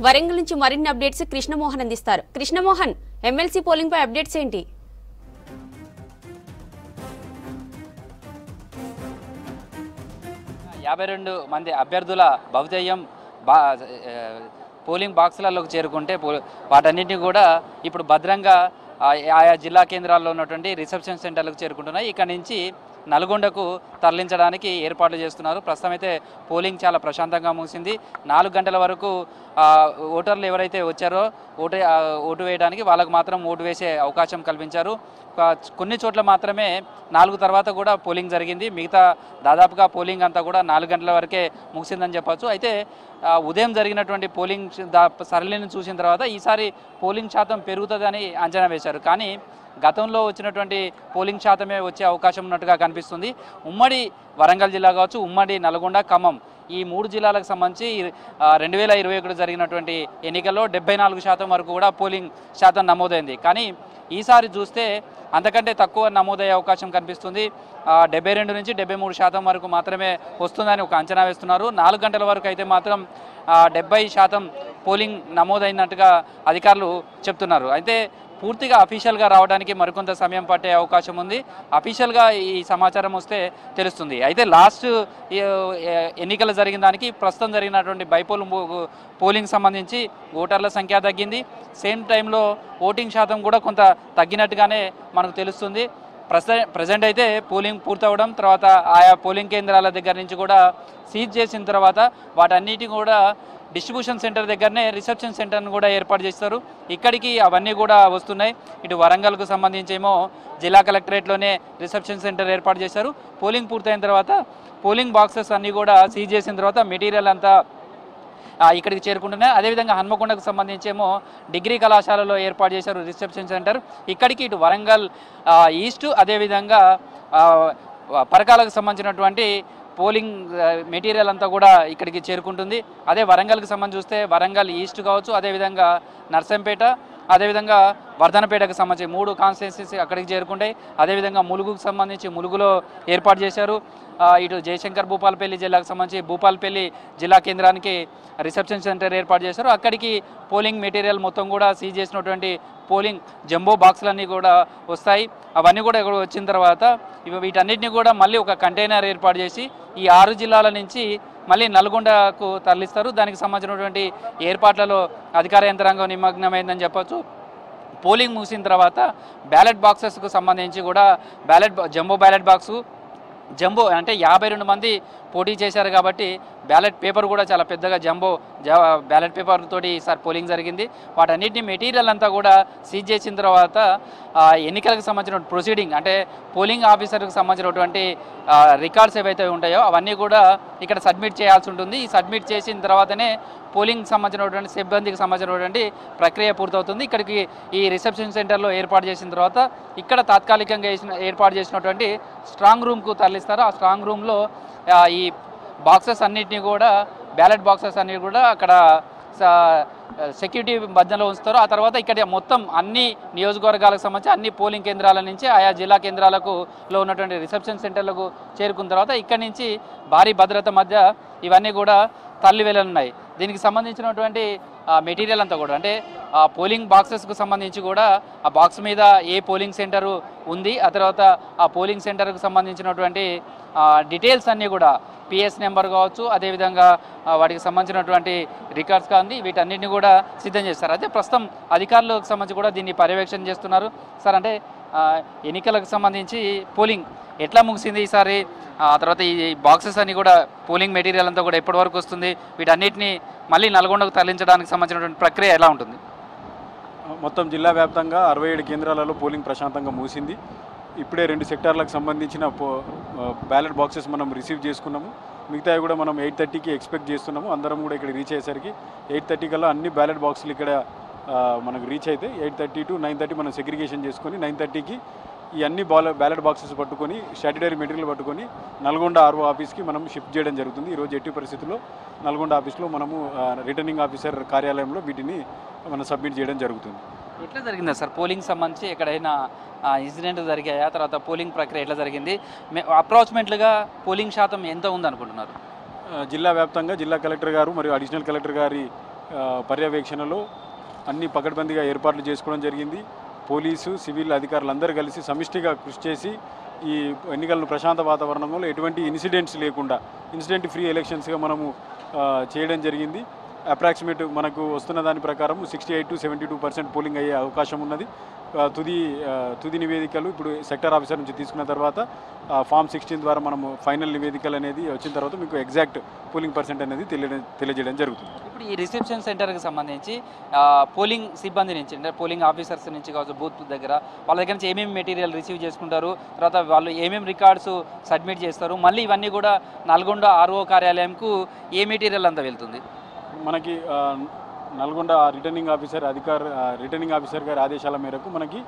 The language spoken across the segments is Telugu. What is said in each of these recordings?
వరంగల్ నుంచి మరిన్ని అప్డేట్స్ కృష్ణమోహన్ అందిస్తారు. కృష్ణమోహన్, ఎమ్మెల్సీ పోలింగ్ పై అప్డేట్స్ ఏంటి? యాభై 52 మంది అభ్యర్థుల భవితవ్యం పోలింగ్ బాక్సులలోకి చేరుకుంటే వాటన్నింటినీ కూడా ఇప్పుడు భద్రంగా ఆయా జిల్లా కేంద్రాల్లో ఉన్నటువంటి రిసెప్షన్ సెంటర్లకు చేరుకుంటున్నాయి. ఇక్కడ నుంచి నల్గొండకు తరలించడానికి ఏర్పాట్లు చేస్తున్నారు. ప్రస్తుతం అయితే పోలింగ్ చాలా ప్రశాంతంగా ముగిసింది. 4 గంటల వరకు ఓటర్లు ఎవరైతే వచ్చారో ఓటు వేయడానికి వాళ్ళకు మాత్రం ఓటు వేసే అవకాశం కల్పించారు. కొన్ని చోట్ల మాత్రమే 4 తర్వాత కూడా పోలింగ్ జరిగింది. మిగతా దాదాపుగా పోలింగ్ అంతా కూడా 4 గంటల వరకే ముగిసిందని చెప్పచ్చు. అయితే ఉదయం జరిగినటువంటి పోలింగ్ సరళిని చూసిన తర్వాత ఈసారి పోలింగ్ శాతం పెరుగుతుందని అంచనా వేశారు. కానీ గతంలో వచ్చినటువంటి పోలింగ్ శాతమే వచ్చే అవకాశం ఉన్నట్టుగా కనిపిస్తుంది. ఉమ్మడి వరంగల్ జిల్లా కావచ్చు, ఉమ్మడి నల్గొండ, ఖమ్మం ఈ 3 జిల్లాలకు సంబంధించి 2021 జరిగినటువంటి ఎన్నికల్లో 74% వరకు కూడా పోలింగ్ శాతం నమోదైంది. కానీ ఈసారి చూస్తే అంతకంటే తక్కువ నమోదయ్యే అవకాశం కనిపిస్తుంది. 72 నుంచి 73% వరకు మాత్రమే వస్తుందని ఒక అంచనా వేస్తున్నారు. 4 గంటల వరకు అయితే మాత్రం 70% పోలింగ్ నమోదైనట్టుగా అధికారులు చెప్తున్నారు. అయితే పూర్తిగా అఫీషియల్గా రావడానికి మరికొంత సమయం పట్టే అవకాశం ఉంది. అఫీషియల్గా ఈ సమాచారం వస్తే తెలుస్తుంది. అయితే లాస్ట్ ఎన్నికలు జరిగిన దానికి ప్రస్తుతం జరిగినటువంటి బైపోల్ పోలింగ్ సంబంధించి ఓటర్ల సంఖ్య తగ్గింది. సేమ్ టైంలో ఓటింగ్ శాతం కూడా కొంత తగ్గినట్టుగానే మనకు తెలుస్తుంది. ప్రజెంట్ అయితే పోలింగ్ పూర్తవడం తర్వాత ఆయా పోలింగ్ కేంద్రాల దగ్గర నుంచి కూడా సీజ్ చేసిన తర్వాత వాటన్నిటి కూడా డిస్ట్రిబ్యూషన్ సెంటర్ దగ్గరనే రిసెప్షన్ సెంటర్ను కూడా ఏర్పాటు చేస్తారు. ఇక్కడికి అవన్నీ కూడా వస్తున్నాయి. ఇటు వరంగల్కు సంబంధించి ఏమో జిల్లా కలెక్టరేట్లోనే రిసెప్షన్ సెంటర్ ఏర్పాటు చేశారు. పోలింగ్ పూర్తయిన తర్వాత పోలింగ్ బాక్సెస్ అన్నీ కూడా సీజ్ చేసిన తర్వాత మెటీరియల్ అంతా ఇక్కడికి చేరుకుంటున్నాయి. అదేవిధంగా హన్మకొండకు సంబంధించి ఏమో డిగ్రీ కళాశాలలో ఏర్పాటు చేశారు రిసెప్షన్ సెంటర్. ఇక్కడికి ఇటు వరంగల్ ఈస్ట్ అదేవిధంగా పరకాలకు సంబంధించినటువంటి పోలింగ్ మెటీరియల్ అంతా కూడా ఇక్కడికి చేరుకుంటుంది. అదే వరంగల్కి సంబంధించి చూస్తే వరంగల్ ఈస్ట్ కావచ్చు, అదేవిధంగా నర్సంపేట, అదేవిధంగా వర్ధనపేటకు సంబంధించి 3 కాన్స్టిట్యున్సీస్ అక్కడికి చేరుకుంటాయి. అదేవిధంగా ములుగుకు సంబంధించి ములుగులో ఏర్పాటు చేశారు. ఇటు జయశంకర్ భూపాలపల్లి జిల్లాకు సంబంధించి భూపాలపల్లి జిల్లా కేంద్రానికి రిసెప్షన్ సెంటర్ ఏర్పాటు చేశారు. అక్కడికి పోలింగ్ మెటీరియల్ మొత్తం కూడా సీజ్ చేసినటువంటి పోలింగ్ జంబో బాక్సులన్నీ కూడా వస్తాయి. అవన్నీ కూడా ఇక్కడ వచ్చిన తర్వాత వీటన్నిటిని కూడా మళ్ళీ ఒక కంటైనర్ ఏర్పాటు చేసి ఈ 6 జిల్లాల నుంచి మళ్ళీ నల్గొండకు తరలిస్తారు. దానికి సంబంధించినటువంటి ఏర్పాట్లలో అధికార యంత్రాంగం నిమగ్నమైందని చెప్పొచ్చు. పోలింగ్ ముగిసిన తర్వాత బ్యాలెట్ బాక్సెస్కు సంబంధించి కూడా జంబో బ్యాలెట్ బాక్సు జంబో అంటే 52 మంది పోటీ చేశారు కాబట్టి బ్యాలెట్ పేపర్ కూడా చాలా పెద్దగా బ్యాలెట్ పేపర్ తోటి ఈసారి పోలింగ్ జరిగింది. వాటన్నిటిని మెటీరియల్ అంతా కూడా సీజ్ చేసిన తర్వాత ఎన్నికలకు సంబంధించిన ప్రొసీడింగ్ అంటే పోలింగ్ ఆఫీసర్కి సంబంధించినటువంటి రికార్డ్స్ ఏవైతే ఉంటాయో అవన్నీ కూడా ఇక్కడ సబ్మిట్ చేయాల్సి ఉంటుంది. ఈ సబ్మిట్ చేసిన తర్వాతనే పోలింగ్ సంబంధించినటువంటి సిబ్బందికి సంబంధించినటువంటి ప్రక్రియ పూర్తవుతుంది. ఇక్కడికి ఈ రిసెప్షన్ సెంటర్లో ఏర్పాటు చేసిన తర్వాత ఇక్కడ తాత్కాలికంగా ఏర్పాటు చేసినటువంటి స్ట్రాంగ్ రూమ్కు తరలిస్తారు. ఆ స్ట్రాంగ్ రూమ్లో ఈ బాక్సెస్ అన్నిటినీ కూడా బ్యాలెట్ బాక్సెస్ అన్నిటి కూడా అక్కడ సెక్యూరిటీ మధ్యలో ఉంచుతారు. ఆ తర్వాత ఇక్కడ మొత్తం అన్ని నియోజకవర్గాలకు సంబంధించి అన్ని పోలింగ్ కేంద్రాల నుంచి ఆయా జిల్లా కేంద్రాలకు ఉన్నటువంటి రిసెప్షన్ సెంటర్లకు చేరుకున్న తర్వాత ఇక్కడి నుంచి భారీ భద్రత మధ్య ఇవన్నీ కూడా తరలి వెళ్ళనున్నాయి. దీనికి సంబంధించినటువంటి మెటీరియల్ అంతా కూడా అంటే పోలింగ్ బాక్సెస్కు సంబంధించి కూడా ఆ బాక్స్ మీద ఏ పోలింగ్ సెంటరు ఉంది, ఆ తర్వాత ఆ పోలింగ్ సెంటర్కు సంబంధించినటువంటి డీటెయిల్స్ అన్నీ కూడా పిఎస్ నెంబర్ కావచ్చు, అదేవిధంగా వాటికి సంబంధించినటువంటి రికార్డ్స్ కానీ వీటన్నిటిని కూడా సిద్ధం చేస్తారు. అయితే ప్రస్తుతం అధికారులకు సంబంధించి కూడా దీన్ని పర్యవేక్షణ చేస్తున్నారు. సార్ అంటే ఎన్నికలకు సంబంధించి పోలింగ్ ఎట్లా ముగిసింది ఈసారి, ఆ తర్వాత ఈ బాక్సెస్ అన్ని కూడా పోలింగ్ మెటీరియల్ అంతా కూడా ఎప్పటి వరకు వస్తుంది, వీటన్నిటిని మళ్ళీ నల్గొండకు తరలించడానికి సంబంధించినటువంటి ప్రక్రియ ఎలా ఉంటుంది? మొత్తం జిల్లా వ్యాప్తంగా 67 కేంద్రాలలో పోలింగ్ ప్రశాంతంగా ముగిసింది. ఇప్పుడే 2 సెక్టార్లకు సంబంధించిన బ్యాలెట్ బాక్సెస్ మనం రిసీవ్ చేసుకున్నాము. మిగతావి కూడా మనం 8:30కి ఎక్స్పెక్ట్ చేస్తున్నాము. అందరం కూడా ఇక్కడ రీచ్ అయ్యేసరికి 8:30 కల్లా అన్ని బ్యాలెట్ బాక్సులు ఇక్కడ మనకు రీచ్ అయితే 8:30 to 9:30 మనం సెగ్రిగేషన్ చేసుకొని 9:30కి ఈ అన్ని బ్యాలెట్ బాక్సెస్ పట్టుకొని స్టాట్యుటరీ మెటీరియల్ పట్టుకొని నల్గొండ ఆర్ఓ ఆఫీస్కి మనం షిఫ్ట్ చేయడం జరుగుతుంది. ఈరోజు ఎట్టి పరిస్థితుల్లో నల్గొండ ఆఫీస్లో మనము రిటర్నింగ్ ఆఫీసర్ కార్యాలయంలో వీటిని మనం సబ్మిట్ చేయడం జరుగుతుంది. ఎట్లా జరిగిందా సార్ పోలింగ్ సంబంధించి ఎక్కడైనా ఇన్సిడెంట్ జరిగాయా, తర్వాత పోలింగ్ ప్రక్రియ ఎట్లా జరిగింది, అప్రాక్సిమేట్లుగా పోలింగ్ శాతం ఎంత ఉందనుకుంటున్నారు? జిల్లా వ్యాప్తంగా జిల్లా కలెక్టర్ గారు మరియు అడిషనల్ కలెక్టర్ గారి పర్యవేక్షణలో అన్ని పకడ్బందీగా ఏర్పాట్లు చేసుకోవడం జరిగింది. పోలీసు సివిల్ అధికారులందరూ కలిసి సమిష్టిగా కృషి చేసి ఈ ఎన్నికలను ప్రశాంత వాతావరణంలో ఎటువంటి ఇన్సిడెంట్స్ లేకుండా ఇన్సిడెంట్ ఫ్రీ ఎలక్షన్స్గా మనము చేయడం జరిగింది. అప్రాక్సిమేట్ మనకు వస్తున్న దాని ప్రకారం 68 to 72% పోలింగ్ అయ్యే అవకాశం ఉన్నది. తుది నివేదికలు ఇప్పుడు సెక్టర్ ఆఫీసర్ నుంచి తీసుకున్న తర్వాత ఫామ్ 16 ద్వారా మనము ఫైనల్ నివేదికలు అనేది వచ్చిన తర్వాత మీకు ఎగ్జాక్ట్ పోలింగ్ పర్సెంట్ అనేది తెలియజేయడం జరుగుతుంది. ఇప్పుడు ఈ రిసెప్షన్ సెంటర్కి సంబంధించి పోలింగ్ సిబ్బంది నుంచి అంటే పోలింగ్ ఆఫీసర్స్ నుంచి కావచ్చు బూత్ దగ్గర వాళ్ళ దగ్గర నుంచి ఏమేమి మెటీరియల్ రిసీవ్ చేసుకుంటారు, తర్వాత వాళ్ళు ఏమేమి రికార్డ్స్ సబ్మిట్ చేస్తారు, మళ్ళీ ఇవన్నీ కూడా నల్గొండ ఆర్ఓ కార్యాలయంకు ఏ మెటీరియల్ అంతా వెళ్తుంది? మనకి నల్గొండ రిటర్నింగ్ ఆఫీసర్ గారి ఆదేశాల మేరకు మనకి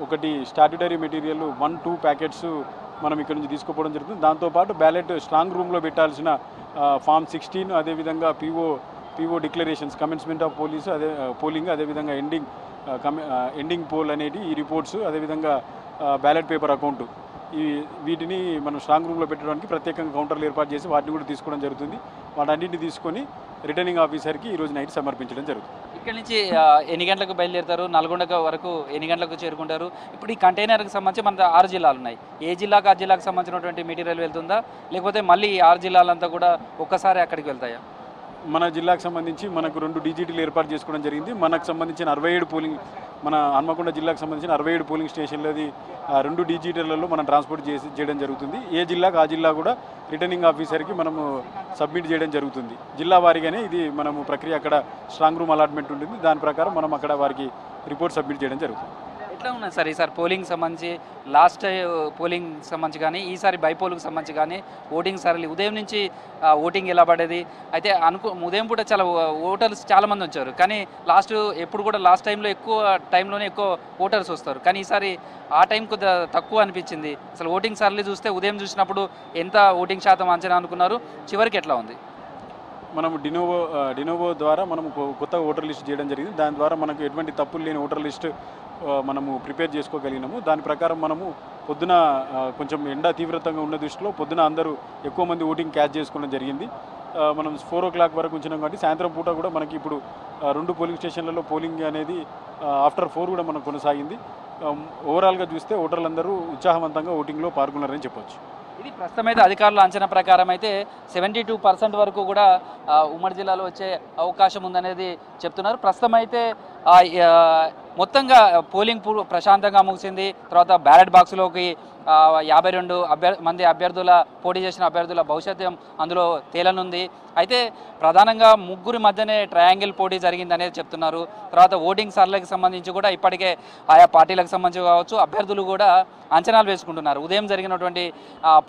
ఒకటి స్టాట్యుటరీ మెటీరియల్ 1-2 ప్యాకెట్స్ మనం ఇక్కడ నుంచి తీసుకుపోవడం జరుగుతుంది. దాంతోపాటు బ్యాలెట్ స్ట్రాంగ్ రూమ్లో పెట్టాల్సిన ఫామ్ 16 అదేవిధంగా PO declarations commencement of polling అదేవిధంగా ఎండింగ్ పోల్ అనేటి ఈ రిపోర్ట్స్ అదేవిధంగా బ్యాలెట్ పేపర్ అకౌంట్ వీటిని మనం స్ట్రాంగ్ రూమ్లో పెట్టడానికి ప్రత్యేకంగా కౌంటర్లు ఏర్పాటు చేసి వాటిని కూడా తీసుకోవడం జరుగుతుంది. వాటన్నింటిని తీసుకొని రిటర్నింగ్ ఆఫీసర్కి ఈరోజు నైట్ సమర్పించడం జరుగుతుంది. ఇక్కడ నుంచి ఎన్ని గంటలకు బయలుదేరుతారు, నల్గొండ వరకు ఎన్ని గంటలకు చేరుకుంటారు? ఇప్పుడు ఈ కంటైనర్కి సంబంధించి మన 6 జిల్లాలు ఉన్నాయి. ఏ జిల్లాకు ఆ జిల్లాకు సంబంధించినటువంటి మెటీరియల్ వెళ్తుందా, లేకపోతే మళ్ళీ 6 జిల్లాలంతా కూడా ఒక్కసారి అక్కడికి వెళ్తాయా? మన జిల్లాకు సంబంధించి మనకు 2 డీజీటీలు ఏర్పాటు చేసుకోవడం జరిగింది. మనకు సంబంధించిన 67 మన హన్మకొండ జిల్లాకు సంబంధించిన 67 పోలింగ్ స్టేషన్లది 2 డీజీటీలలో మనం ట్రాన్స్పోర్ట్ చేయడం జరుగుతుంది. ఏ జిల్లాకు ఆ జిల్లా కూడా రిటర్నింగ్ ఆఫీసర్కి మనము సబ్మిట్ చేయడం జరుగుతుంది. జిల్లా వారీగానే ఇది మనము ప్రక్రియ అక్కడ స్ట్రాంగ్ రూమ్ అలాట్మెంట్ ఉంటుంది. దాని ప్రకారం మనం అక్కడ వారికి రిపోర్ట్ సబ్మిట్ చేయడం జరుగుతుంది. ఎట్లా ఉన్నాయి సార్ ఈసారి పోలింగ్ సంబంధించి? లాస్ట్ పోలింగ్ సంబంధించి కానీ ఈసారి బైపోల్కి సంబంధించి కానీ ఓటింగ్ సరళి ఉదయం నుంచి ఓటింగ్ ఎలా పడేది? అయితే ఉదయం పూట చాలా ఓటర్స్ చాలామంది వచ్చారు, కానీ ఎప్పుడు కూడా లాస్ట్ టైంలోనే ఎక్కువ ఓటర్స్ వస్తారు, కానీ ఈసారి ఆ టైం కొద్దిగా తక్కువ అనిపించింది. అసలు ఓటింగ్ సరళి చూస్తే ఉదయం చూసినప్పుడు ఎంత ఓటింగ్ శాతం అంచనా అనుకున్నారు, చివరికి ఎట్లా ఉంది? మనము డినోవో ద్వారా మనము కొత్త ఓటర్ లిస్ట్ చేయడం జరిగింది. దాని ద్వారా మనకు ఎటువంటి తప్పులు లేని ఓటర్ లిస్ట్ మనము ప్రిపేర్ చేసుకోగలిగినాము. దాని ప్రకారం మనము పొద్దున కొంచెం ఎండ తీవ్రతంగా ఉన్న దృష్టిలో పొద్దున అందరూ ఎక్కువ మంది ఓటింగ్ క్యాచ్ చేసుకోవడం జరిగింది. మనం 4 o'clock వరకు ఉంచినాం కాబట్టి సాయంత్రం పూట కూడా మనకి ఇప్పుడు 2 పోలింగ్ స్టేషన్లలో పోలింగ్ అనేది ఆఫ్టర్ 4 కూడా మనకు కొనసాగింది. ఓవరాల్గా చూస్తే ఓటర్లందరూ ఉత్సాహవంతంగా ఓటింగ్లో పాల్గొన్నారని చెప్పొచ్చు. ఇది ప్రస్తుతం అయితే అధికారుల అంచనా ప్రకారం అయితే 72% వరకు కూడా ఉమ్మడి జిల్లాలో వచ్చే అవకాశం ఉందనేది చెప్తున్నారు. ప్రస్తుతం అయితే మొత్తంగా పోలింగ్ ప్రశాంతంగా ముగిసింది. తర్వాత బ్యాలెట్ బాక్స్లోకి 52 మంది అభ్యర్థుల పోటీ చేసిన అభ్యర్థుల భవిష్యత్తు అందులో తేలనుంది. అయితే ప్రధానంగా ముగ్గురి మధ్యనే ట్రయాంగిల్ పోటీ జరిగిందనేది చెప్తున్నారు. తర్వాత ఓటింగ్ సరళికి సంబంధించి కూడా ఇప్పటికే ఆయా పార్టీలకు సంబంధించి కావచ్చు అభ్యర్థులు కూడా అంచనాలు వేసుకుంటున్నారు. ఉదయం జరిగినటువంటి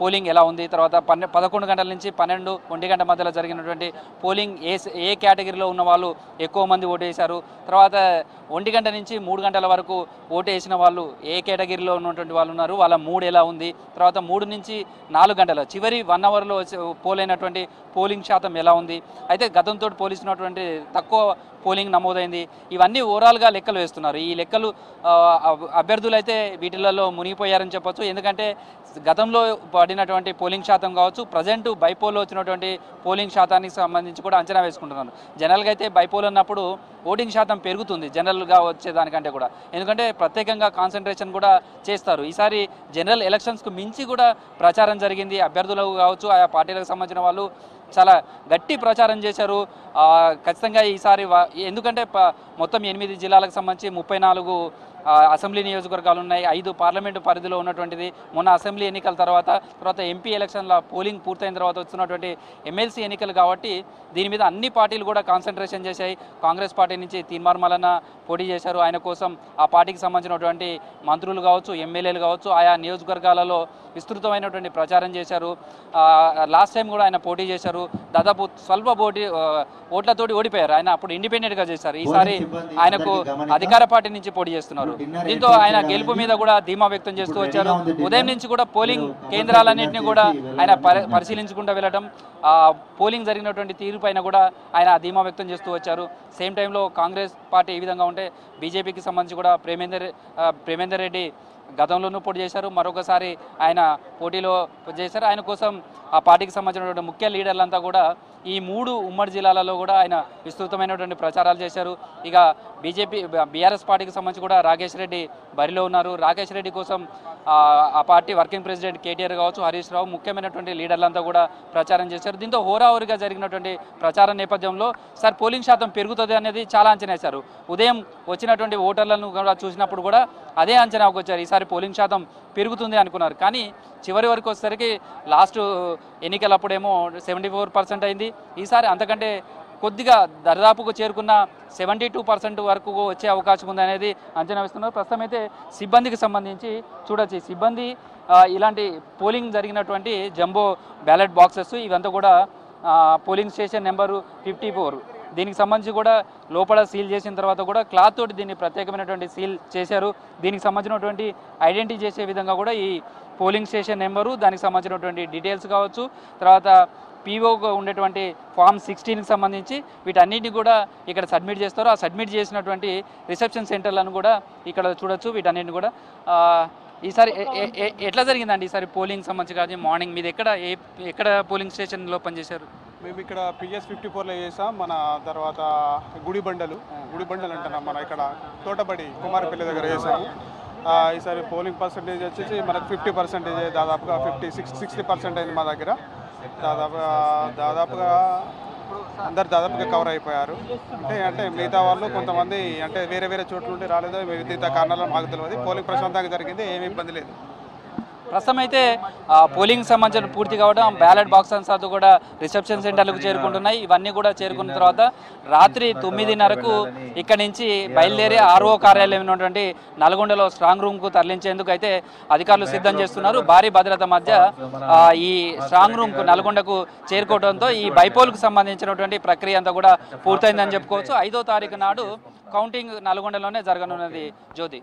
పోలింగ్ ఎలా ఉంది, తర్వాత 11 గంటల నుంచి 12-1 గంట మధ్యలో జరిగినటువంటి పోలింగ్ ఏ కేటగిరీలో ఉన్న వాళ్ళు ఎక్కువ మంది ఓటు వేశారు, తర్వాత 1 గంట నుంచి 3 గంటల వరకు ఓటు వేసిన వాళ్ళు ఏ కేటగిరీలో ఉన్నటువంటి వాళ్ళు ఉన్నారు, వాళ్ళ మూడ్ ఎలా ఉంది, తర్వాత 3 నుంచి 4 గంటల చివరి 1 అవర్లో పోలైనటువంటి పోలింగ్ శాతం ఎలా ఉంది, అయితే గతంతో పోలిసినటువంటి తక్కువ పోలింగ్ నమోదైంది. ఇవన్నీ ఓవరాల్గా లెక్కలు వేస్తున్నారు. ఈ లెక్కలు అభ్యర్థులు అయితే వీటిలలో మునిగిపోయారని చెప్పొచ్చు. ఎందుకంటే గతంలో పడినటువంటి పోలింగ్ శాతం కావచ్చు, ప్రజెంట్ బైపోల్లో వచ్చినటువంటి పోలింగ్ శాతానికి సంబంధించి కూడా అంచనా వేసుకుంటున్నారు. జనరల్గా అయితే బైపోల్ అన్నప్పుడు ఓటింగ్ శాతం పెరుగుతుంది జనరల్గా వచ్చేదానికంటే కూడా, ఎందుకంటే ప్రత్యేకంగా కాన్సన్ట్రేషన్ కూడా చేస్తారు. ఈసారి జనరల్ ఎలక్షన్స్కు మించి కూడా ప్రచారం జరిగింది. అభ్యర్థులు కావచ్చు ఆయా పార్టీలకు సంబంధించిన వాళ్ళు చాలా గట్టి ప్రచారం చేశారు. ఖచ్చితంగా ఈసారి ఎందుకంటే మొత్తం 8 జిల్లాలకు సంబంధించి 34 అసెంబ్లీ నియోజకవర్గాలు ఉన్నాయి, 5 పార్లమెంటు పరిధిలో ఉన్నటువంటిది. మొన్న అసెంబ్లీ ఎన్నికల తర్వాత ఎంపీ ఎలక్షన్ల పోలింగ్ పూర్తయిన తర్వాత వస్తున్నటువంటి ఎమ్మెల్సీ ఎన్నికలు కాబట్టి దీని మీద అన్ని పార్టీలు కూడా కాన్సన్ట్రేషన్ చేశాయి. కాంగ్రెస్ పార్టీ నుంచి తీన్మార్ మల్లన్న పోటీ చేశారు. ఆయన కోసం ఆ పార్టీకి సంబంధించినటువంటి మంత్రులు కావచ్చు, ఎమ్మెల్యేలు కావచ్చు ఆయా నియోజకవర్గాలలో విస్తృతమైనటువంటి ప్రచారం చేశారు. లాస్ట్ టైం కూడా ఆయన పోటీ చేశారు. దాదాపు స్వల్ప ఓట్లతోటి ఓడిపోయారు. ఆయన అప్పుడు ఇండిపెండెంట్గా చేశారు. ఈసారి ఆయనకు అధికార పార్టీ నుంచి పోటీ చేస్తున్నారు. దీంతో ఆయన గెలుపు మీద కూడా ధీమా వ్యక్తం చేస్తూ వచ్చారు. ఉదయం నుంచి కూడా పోలింగ్ కేంద్రాలన్నింటినీ కూడా ఆయన పరిశీలించుకుంటూ వెళ్ళడం, పోలింగ్ జరిగినటువంటి తీరు పైన కూడా ఆయన ధీమా వ్యక్తం చేస్తూ వచ్చారు. సేమ్ టైంలో కాంగ్రెస్ పార్టీ ఈ విధంగా ఉంటే బీజేపీకి సంబంధించి కూడా ప్రేమేందర్ రెడ్డి గతంలోనూ పోటీ చేశారు, మరొకసారి ఆయన పోటీలో చేశారు. ఆయన కోసం ఆ పార్టీకి సంబంధించినటువంటి ముఖ్య లీడర్లంతా కూడా ఈ 3 ఉమ్మడి జిల్లాలలో కూడా ఆయన విస్తృతమైనటువంటి ప్రచారాలు చేశారు. ఇక బీఆర్ఎస్ పార్టీకి సంబంధించి కూడా రాకేష్ రెడ్డి బరిలో ఉన్నారు. రాకేష్ రెడ్డి కోసం ఆ పార్టీ వర్కింగ్ ప్రెసిడెంట్ కేటీఆర్ కావచ్చు, హరీష్ రావు, ముఖ్యమైనటువంటి లీడర్లంతా కూడా ప్రచారం చేశారు. దీంతో హోరాహోరీగా జరిగినటువంటి ప్రచారం నేపథ్యంలో సార్ పోలింగ్ శాతం పెరుగుతుంది అనేది చాలా అంచనా వేశారు. ఉదయం వచ్చినటువంటి ఓటర్లను కూడా చూసినప్పుడు కూడా అదే అంచనాకు వచ్చారు. ఈసారి పోలింగ్ శాతం పెరుగుతుంది అనుకున్నారు. కానీ చివరి వరకు వచ్చేసరికి లాస్ట్ ఎన్నికలప్పుడేమో 74% అయింది. ఈసారి అంతకంటే కొద్దిగా దరిదాపుకు చేరుకున్న 72% వరకు వచ్చే అవకాశం ఉంది అనేది అంచనా వేస్తున్నారు. ప్రస్తుతం అయితే సిబ్బందికి సంబంధించి చూడొచ్చు. సిబ్బంది ఇలాంటి పోలింగ్ జరిగినటువంటి జంబో బ్యాలెట్ బాక్సెస్ ఇవంతా కూడా పోలింగ్ స్టేషన్ నెంబరు 54 దీనికి సంబంధించి కూడా లోపల సీల్ చేసిన తర్వాత కూడా క్లాత్ తోటి దీన్ని ప్రత్యేకమైనటువంటి సీల్ చేశారు. దీనికి సంబంధించినటువంటి ఐడెంటిటీ చేసే విధంగా కూడా ఈ పోలింగ్ స్టేషన్ నెంబరు, దానికి సంబంధించినటువంటి డీటెయిల్స్ కావచ్చు, తర్వాత పీఓగా ఉండేటువంటి ఫామ్ 16కి సంబంధించి వీటన్నిటిని కూడా ఇక్కడ సబ్మిట్ చేస్తారు. ఆ సబ్మిట్ చేసినటువంటి రిసెప్షన్ సెంటర్లను కూడా ఇక్కడ చూడొచ్చు. వీటన్నిటిని కూడా ఈసారి ఎట్లా జరిగిందండి ఈసారి పోలింగ్ సంబంధించి? కానీ మార్నింగ్ మీది ఎక్కడ పోలింగ్ స్టేషన్లో పనిచేశారు? మేము ఇక్కడ PS 54లో చేసాం. మన తర్వాత గుడిబండలు అంటున్నాం, మన ఇక్కడ తోటబడి కుమారపల్లి దగ్గర చేసాము. ఈసారి పోలింగ్ పర్సంటేజ్ వచ్చేసి మనకు 50%, దాదాపుగా 60% అయింది మా దగ్గర. దాదాపుగా అందరు దాదాపుగా కవర్ అయిపోయారు. అంటే మిగతా వాళ్ళు కొంతమంది అంటే వేరే చోట్ల ఉండి రాలేదు, మిగతా కారణాలు మాకు తెలియదు. పోలింగ్ ప్రశాంతంగా జరిగింది, ఏమీ ఇబ్బంది లేదు. ప్రస్తుతం అయితే పోలింగ్ సంబంధించిన పూర్తి కావడం బ్యాలెట్ బాక్స్ అంతా కూడా రిసెప్షన్ సెంటర్లకు చేరుకుంటున్నాయి. ఇవన్నీ కూడా చేరుకున్న తర్వాత రాత్రి 9:30కు ఇక్కడి నుంచి బయలుదేరి RO కార్యాలయం ఉన్నటువంటి నల్గొండలో స్ట్రాంగ్ రూమ్కు తరలించేందుకు అయితే అధికారులు సిద్ధం చేస్తున్నారు. భారీ భద్రత మధ్య ఈ స్ట్రాంగ్ రూమ్కు నల్గొండకు చేరుకోవడంతో ఈ బైపోల్కు సంబంధించినటువంటి ప్రక్రియ అంతా కూడా పూర్తయిందని చెప్పుకోవచ్చు. 5వ తారీఖు నాడు కౌంటింగ్ నల్గొండలోనే జరగనున్నది. జ్యోతి.